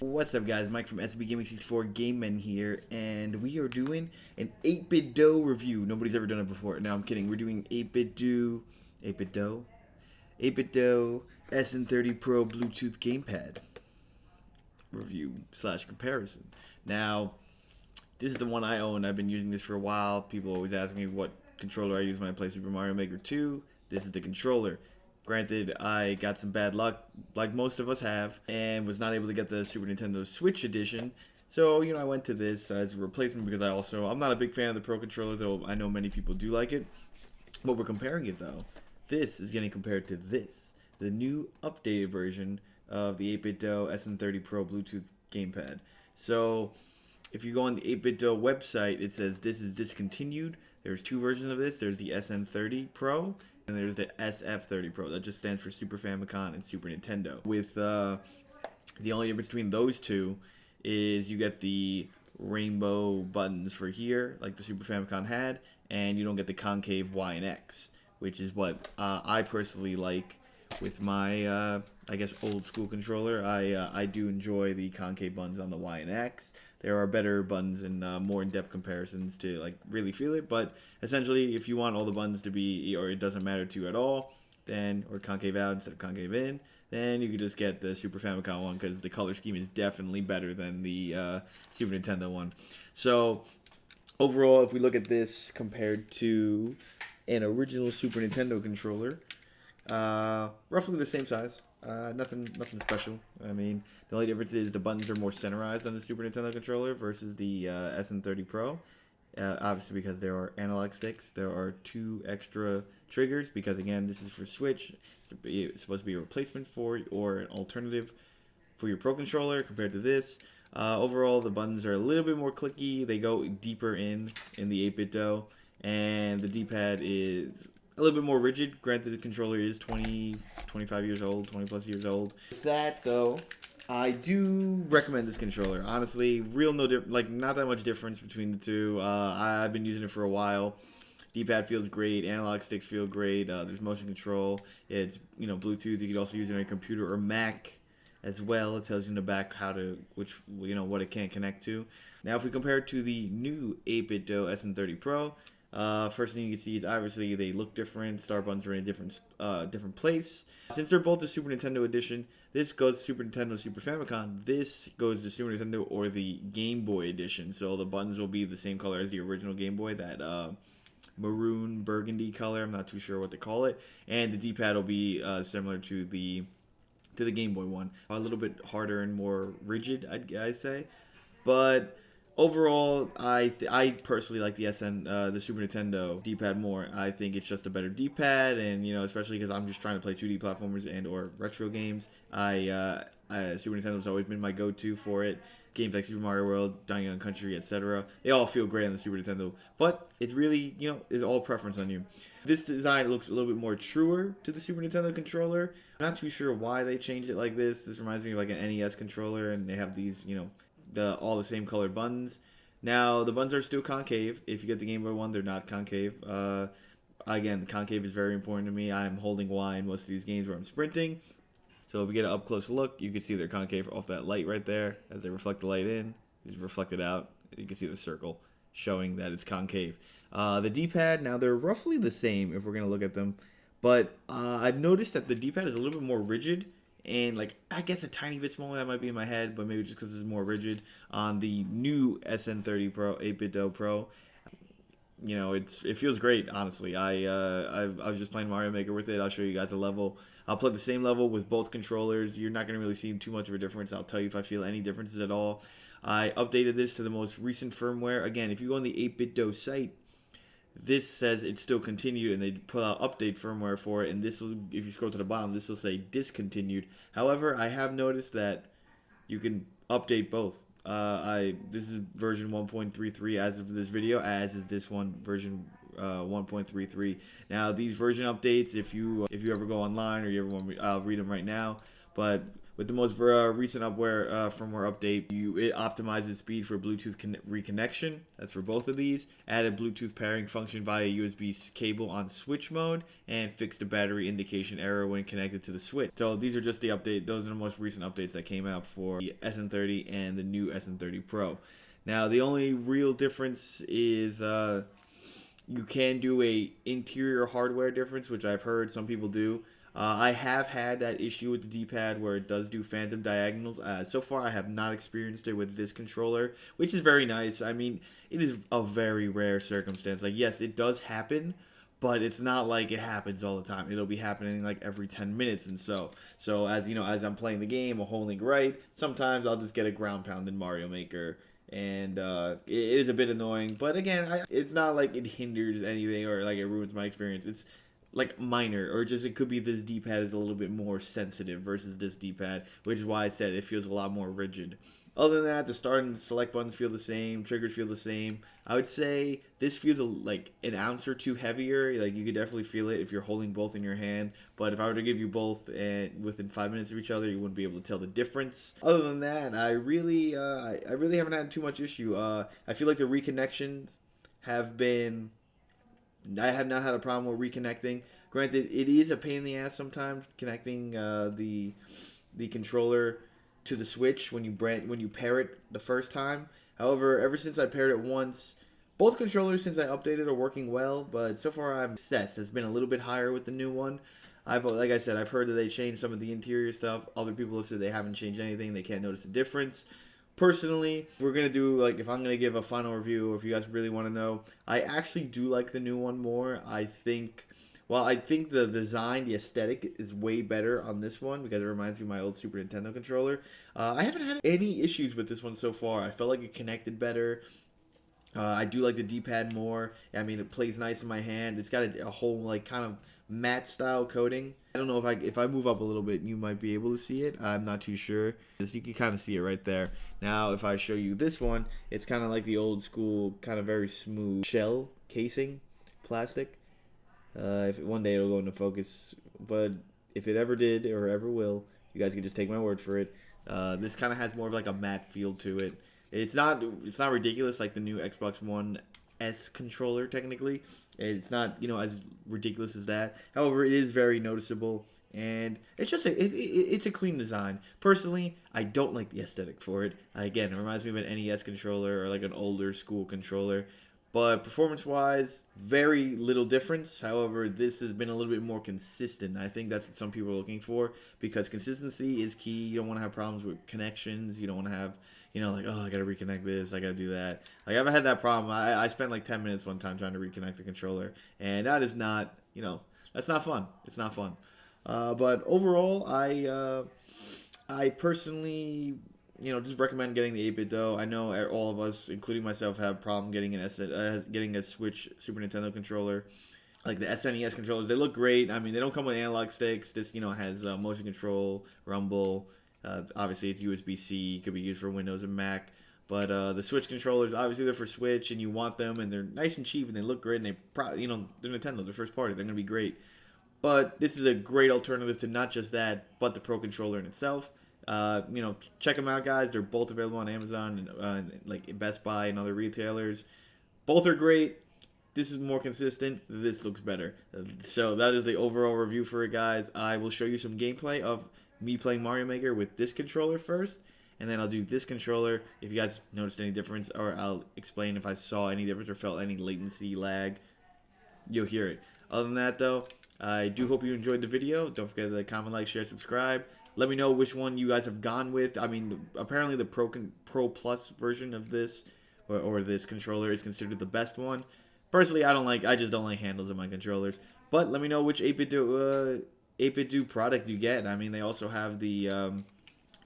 What's up, guys? Mike from SB Gaming 64 GAMEMEN here, and we are doing an 8bitdo review. Nobody's ever done it before. No, I'm kidding. We're doing 8bitdo SN30 Pro Bluetooth gamepad review slash comparison. Now, this is the one I own. I've been using this for a while. People always ask me what controller I use when I play Super Mario Maker 2. This is the controller. Granted, I got some bad luck, like most of us have, and was not able to get the Super Nintendo Switch edition. So, I went to this as a replacement because I'm not a big fan of the Pro controller, though I know many people do like it. But we're comparing it, though. This is getting compared to this, the new updated version of the 8bitdo SN30 Pro Bluetooth gamepad. So, if you go on the 8bitdo website, it says this is discontinued. There's two versions of this. There's the SN30 Pro, and there's the SF30 Pro. That just stands for Super Famicom and Super Nintendo. With the only difference between those two is you get the rainbow buttons for here, like the Super Famicom had, and you don't get the concave Y and X, which is what I personally like with my, I guess, old school controller. I do enjoy the concave buttons on the Y and X. There are better buttons and more in-depth comparisons to like really feel it. But essentially, if you want all the buttons to be, or it doesn't matter to you at all, then, or concave out instead of concave in, then you could just get the Super Famicom one because the color scheme is definitely better than the Super Nintendo one. So overall, if we look at this compared to an original Super Nintendo controller, roughly the same size. Nothing special. I mean, the only difference is the buttons are more centerized on the Super Nintendo controller versus the SN30 Pro. Obviously, because there are analog sticks, there are two extra triggers. Because again, this is for Switch. It's supposed to be a replacement for or an alternative for your Pro controller compared to this. Overall, the buttons are a little bit more clicky. They go deeper in the 8bitdo, and the D-pad is a little bit more rigid. Granted, the controller is 25 years old, 20 plus years old. With that, though, I do recommend this controller. Honestly, not that much difference between the two. I've been using it for a while. D-pad feels great. Analog sticks feel great. There's motion control. It's Bluetooth. You could also use it on your computer or Mac as well. It tells you in the back what it can connect to. Now, if we compare it to the new 8bitdo SN30 Pro. First thing you can see is obviously they look different. Star buttons are in a different place. Since they're both the Super Nintendo edition, this goes to Super Nintendo, Super Famicom. This goes to Super Nintendo or the Game Boy edition. So the buttons will be the same color as the original Game Boy, that maroon burgundy color. I'm not too sure what to call it. And the D-pad will be similar to the Game Boy one. A little bit harder and more rigid, I'd say, but overall, I personally like the Super Nintendo D-pad more. I think it's just a better D-pad, and especially because I'm just trying to play 2D platformers and or retro games. Super Nintendo's always been my go-to for it. Games like Super Mario World, Donkey Kong Country, etc. They all feel great on the Super Nintendo, but it's really is all preference on you. This design looks a little bit more truer to the Super Nintendo controller. I'm not too sure why they changed it like this. This reminds me of like an NES controller, and they have these all the same colored buttons. Now, the buttons are still concave. If you get the Game Boy one, they're not concave. Again, concave is very important to me. I'm holding Y in most of these games where I'm sprinting. So if we get an up-close look, you can see they're concave off that light right there. As they reflect the light in, it's reflected out. You can see the circle showing that it's concave. The D-pad, now they're roughly the same if we're going to look at them. But I've noticed that the D-pad is a little bit more rigid. And I guess a tiny bit smaller. That might be in my head, but maybe just because it's more rigid on the new SN30 Pro 8bitdo Pro. It feels great, honestly. I was just playing Mario Maker with it. I'll show you guys a level. I'll play the same level with both controllers. You're not going to really see too much of a difference. I'll tell you if I feel any differences at all. I updated this to the most recent firmware. Again, if you go on the 8bitdo site, this says it's still continued, and they put out update firmware for it, and this will, if you scroll to the bottom, this will say discontinued. However, I have noticed that you can update both. This is version 1.33 as of this video, as is this one, version 1.33. Now, these version updates, if you ever go online or you ever want, I'll read them right now. But With the most recent firmware update, it optimizes speed for Bluetooth reconnection. That's for both of these. Added Bluetooth pairing function via USB cable on switch mode, and fixed the battery indication error when connected to the switch. So these are just the update. Those are the most recent updates that came out for the SN30 and the new SN30 Pro. Now the only real difference is you can do a interior hardware difference, which I've heard some people do. I have had that issue with the D-pad where it does do phantom diagonals. So far, I have not experienced it with this controller, which is very nice. I mean, it is a very rare circumstance. Like, yes, it does happen, but it's not like it happens all the time. It'll be happening like every 10 minutes, and so as you know, as I'm playing the game or holding right, sometimes I'll just get a ground pound in Mario Maker. And it is a bit annoying, but again, it's not like it hinders anything or like it ruins my experience. It's like minor, or just it could be this D-pad is a little bit more sensitive versus this D-pad, which is why I said it feels a lot more rigid. Other than that, the start and select buttons feel the same, triggers feel the same. I would say this feels like an ounce or two heavier. Like you could definitely feel it if you're holding both in your hand. But if I were to give you both and within 5 minutes of each other, you wouldn't be able to tell the difference. Other than that, I really haven't had too much issue. I feel like the reconnections have been. I have not had a problem with reconnecting. Granted, it is a pain in the ass sometimes connecting the controller to the Switch when you pair it the first time. However, ever since I paired it once, both controllers since I updated are working well. But so far, I'm obsessed. It's been a little bit higher with the new one. Like I said, I've heard that they changed some of the interior stuff. Other people have said they haven't changed anything. They can't notice the difference. Personally, we're going to do, like, if I'm going to give a final review, or if you guys really want to know, I actually do like the new one more. I think the design, the aesthetic is way better on this one because it reminds me of my old Super Nintendo controller. I haven't had any issues with this one so far. I felt like it connected better. I do like the D-pad more. I mean, it plays nice in my hand. It's got a whole, like, kind of matte style coating. I don't know if I move up a little bit, you might be able to see it. I'm not too sure. You can kind of see it right there. Now, if I show you this one, it's kind of like the old school, kind of very smooth shell casing plastic. If one day it'll go into focus, but if it ever did or ever will, you guys can just take my word for it. This kind of has more of like a matte feel to it. It's not ridiculous like the new Xbox One S controller technically. It's not, as ridiculous as that. However, it is very noticeable, and it's just it's a clean design. Personally, I don't like the aesthetic for it. Again, it reminds me of an NES controller or like an older school controller. But performance-wise, very little difference. However, this has been a little bit more consistent. I think that's what some people are looking for because consistency is key. You don't want to have problems with connections. You don't want to have, like, oh, I got to reconnect this. I got to do that. Like, I've had that problem. I spent like 10 minutes one time trying to reconnect the controller. And that is not, that's not fun. It's not fun. But overall, I personally just recommend getting the 8bitdo. I know all of us, including myself, have a problem getting getting a Switch Super Nintendo controller. Like the SNES controllers, they look great. I mean, they don't come with analog sticks. This, has motion control, rumble. Obviously, it's USB-C. It could be used for Windows and Mac. But the Switch controllers, obviously, they're for Switch, and you want them, and they're nice and cheap, and they look great, and they're Nintendo, they're first party. They're going to be great. But this is a great alternative to not just that, but the Pro controller in itself. Check them out, guys. They're both available on Amazon and like Best Buy and other retailers. Both are great. This is more consistent. This looks better. So that is the overall review for it, guys. I will show you some gameplay of me playing Mario Maker with this controller first, and then I'll do this controller if you guys noticed any difference, or I'll explain if I saw any difference or felt any latency lag. You'll hear it. Other than that, though, I do hope you enjoyed the video. Don't forget to comment, like, share, subscribe. Let me know which one you guys have gone with. I mean, apparently the Pro Plus version of this, or this controller, is considered the best one. Personally, I just don't like handles in my controllers. But let me know which 8bitdo product you get. I mean, they also have the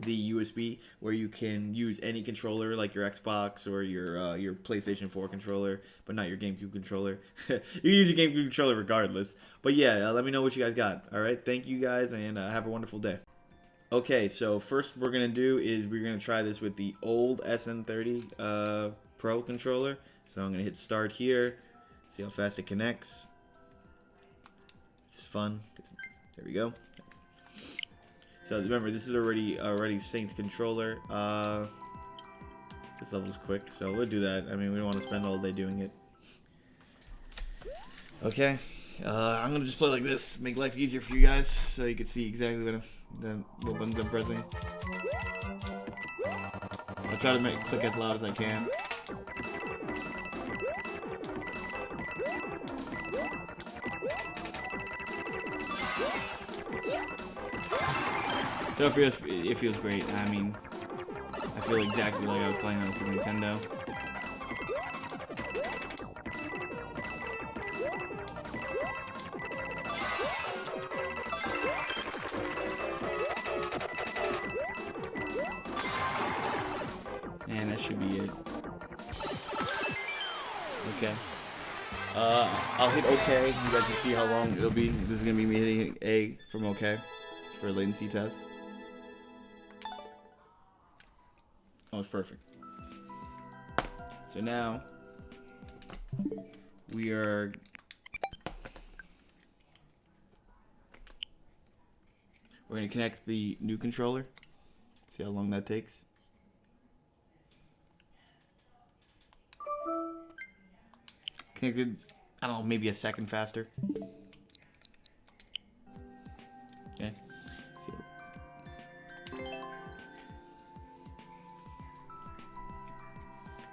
USB where you can use any controller, like your Xbox or your PlayStation 4 controller, but not your GameCube controller. You can use your GameCube controller regardless. But yeah, let me know what you guys got. All right, thank you guys, and have a wonderful day. Okay, so first we're going to do is we're going to try this with the old SN30 Pro controller. So I'm going to hit start here, see how fast it connects. It's fun. There we go. So remember, this is already synced controller. This level's quick, so we'll do that. I mean, we don't want to spend all day doing it. Okay, I'm gonna just play like this, make life easier for you guys, so you can see exactly what buttons I'm pressing. I'll try to click as loud as I can. So it feels great. I mean, I feel exactly like I was playing on Super Nintendo. And that should be it. Okay. I'll hit OK. You guys can see how long it'll be. This is gonna be me hitting A from OK. It's for a latency test. Oh, it's perfect. So now we're gonna connect the new controller. See how long that takes. Connected, I don't know, maybe a second faster. Okay.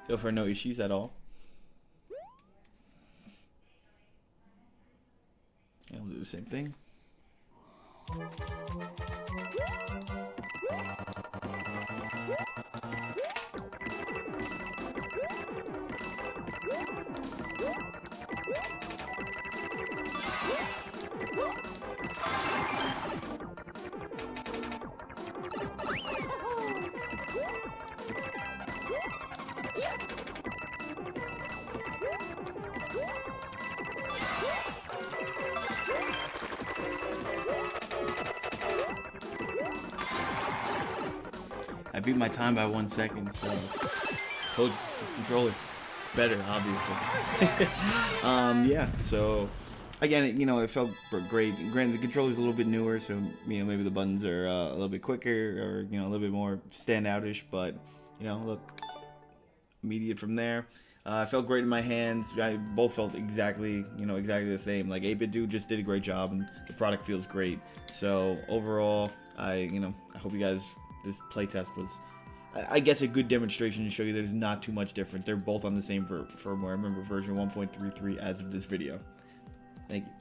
So far, no issues at all. And we'll do the same thing. I beat my time by 1 second, so told you, this controller better, obviously. Yeah, so again, you know, it felt great. Granted, the controller's a little bit newer, so you know, maybe the buttons are a little bit quicker, or you know, a little bit more standoutish. But you know, look, immediate from there. I felt great in my hands. I both felt exactly the same. Like 8bitdo just did a great job, and the product feels great. So overall, I hope you guys. This playtest was, I guess, a good demonstration to show you there's not too much difference. They're both on the same firmware. Remember, version 1.33 as of this video. Thank you.